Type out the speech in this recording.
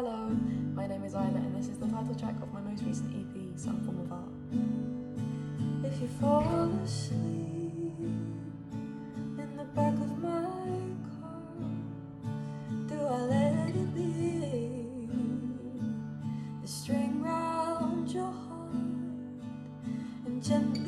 Hello, my name is Isla and this is the title track of my most recent EP, Some Form of Art. If you fall asleep in the back of my car, do I let it be the string round your heart and gently